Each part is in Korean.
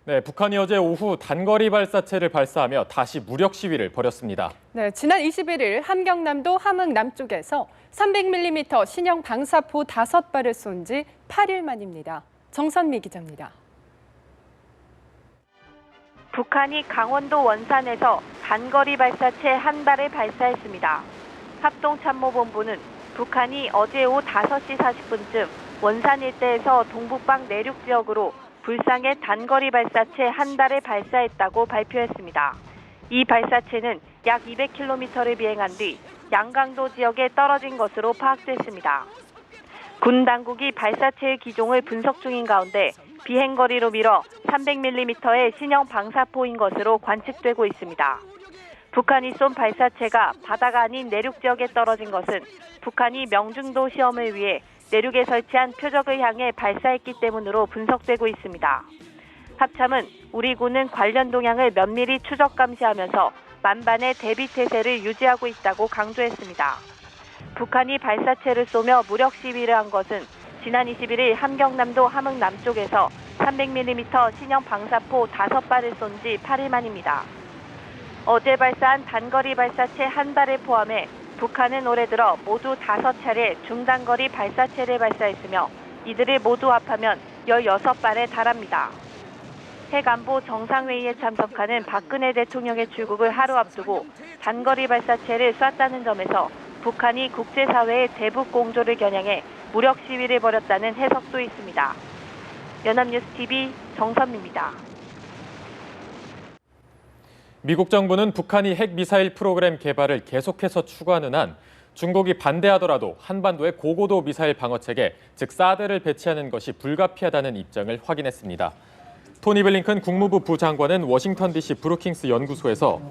네, 북한이 어제 오후 단거리 발사체를 발사하며 다시 무력 시위를 벌였습니다. 네, 지난 21일 함경남도 함흥 남쪽에서 300mm 신형 방사포 5발을 쏜 지 8일 만입니다. 정선미 기자입니다. 북한이 강원도 원산에서 단거리 발사체 1발을 발사했습니다. 합동참모본부는 북한이 어제 오후 5시 40분쯤 원산 일대에서 동북방 내륙 지역으로 불상의 단거리 발사체 1발을 발사했다고 발표했습니다. 이 발사체는 약 200km를 비행한 뒤 양강도 지역에 떨어진 것으로 파악됐습니다. 군 당국이 발사체의 기종을 분석 중인 가운데 비행거리로 밀어 300mm의 신형 방사포인 것으로 관측되고 있습니다. 북한이 쏜 발사체가 바다가 아닌 내륙 지역에 떨어진 것은 북한이 명중도 시험을 위해 내륙에 설치한 표적을 향해 발사했기 때문으로 분석되고 있습니다. 합참은 우리 군은 관련 동향을 면밀히 추적 감시하면서 만반의 대비 태세를 유지하고 있다고 강조했습니다. 북한이 발사체를 쏘며 무력 시위를 한 것은 지난 21일 함경남도 함흥 남쪽에서 300mm 신형 방사포 5발을 쏜 지 8일 만입니다. 어제 발사한 단거리 발사체 1발을 포함해 북한은 올해 들어 모두 5차례 중단거리 발사체를 발사했으며 이들을 모두 합하면 16발에 달합니다. 핵안보 정상회의에 참석하는 박근혜 대통령의 출국을 하루 앞두고 단거리 발사체를 쐈다는 점에서 북한이 국제사회의 대북 공조를 겨냥해 무력 시위를 벌였다는 해석도 있습니다. 연합뉴스TV 정선미입니다. 미국 정부는 북한이 핵미사일 프로그램 개발을 계속해서 추구하는 한 중국이 반대하더라도 한반도에 고고도 미사일 방어체계, 즉 사드를 배치하는 것이 불가피하다는 입장을 확인했습니다. 토니 블링컨 국무부 부장관은 워싱턴 DC 브루킹스 연구소에서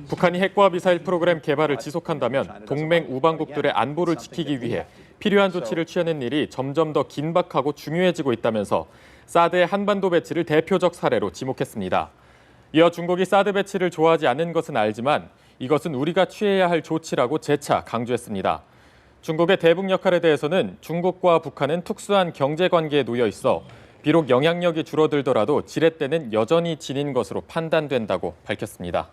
북한이 핵과 미사일 프로그램 개발을 지속한다면 동맹 우방국들의 안보를 지키기 위해 필요한 조치를 취하는 일이 점점 더 긴박하고 중요해지고 있다면서 사드의 한반도 배치를 대표적 사례로 지목했습니다. 이어 중국이 사드 배치를 좋아하지 않는 것은 알지만 이것은 우리가 취해야 할 조치라고 재차 강조했습니다. 중국의 대북 역할에 대해서는 중국과 북한은 특수한 경제관계에 놓여 있어 비록 영향력이 줄어들더라도 지렛대는 여전히 지닌 것으로 판단된다고 밝혔습니다.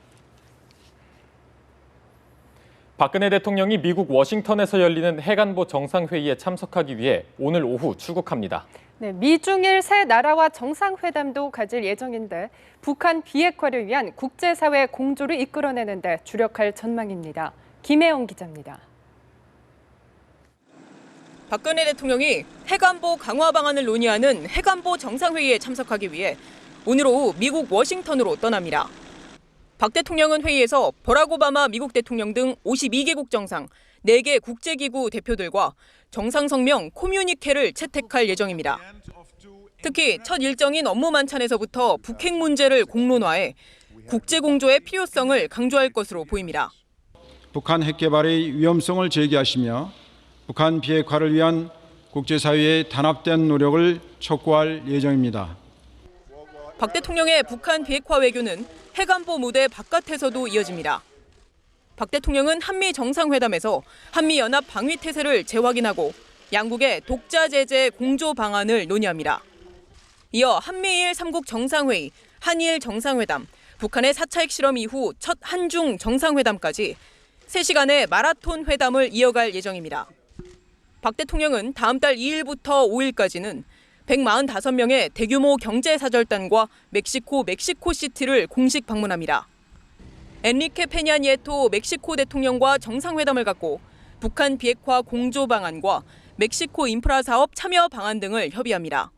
박근혜 대통령이 미국 워싱턴에서 열리는 핵안보 정상회의에 참석하기 위해 오늘 오후 출국합니다. 네, 미중일 세 나라와 정상회담도 가질 예정인데 북한 비핵화를 위한 국제사회 공조를 이끌어내는 데 주력할 전망입니다. 김혜영 기자입니다. 박근혜 대통령이 핵안보 강화 방안을 논의하는 핵안보 정상회의에 참석하기 위해 오늘 오후 미국 워싱턴으로 떠납니다. 박 대통령은 회의에서 버락 오바마 미국 대통령 등 52개국 정상, 4개 국제기구 대표들과 정상성명 코뮤니케를 채택할 예정입니다. 특히 첫 일정인 업무 만찬에서부터 북핵 문제를 공론화해 국제공조의 필요성을 강조할 것으로 보입니다. 북한 핵 개발의 위험성을 제기하시며 북한 비핵화를 위한 국제사회의 단합된 노력을 촉구할 예정입니다. 박 대통령의 북한 비핵화 외교는 핵안보 무대 바깥에서도 이어집니다. 박 대통령은 한미 정상회담에서 한미연합 방위 태세를 재확인하고 양국의 독자 제재 공조 방안을 논의합니다. 이어 한미일 3국 정상회의, 한일 정상회담, 북한의 4차 핵실험 이후 첫 한중 정상회담까지 3시간의 마라톤 회담을 이어갈 예정입니다. 박 대통령은 다음 달 2일부터 5일까지는 145명의 대규모 경제사절단과 멕시코시티를 공식 방문합니다. 엔리케 페냐 니에토 멕시코 대통령과 정상회담을 갖고 북한 비핵화 공조 방안과 멕시코 인프라 사업 참여 방안 등을 협의합니다.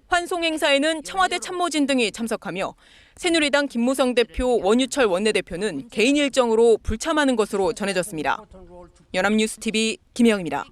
환송 행사에는 청와대 참모진 등이 참석하며 새누리당 김무성 대표, 원유철 원내대표는 개인 일정으로 불참하는 것으로 전해졌습니다. 연합뉴스TV 김혜영입니다.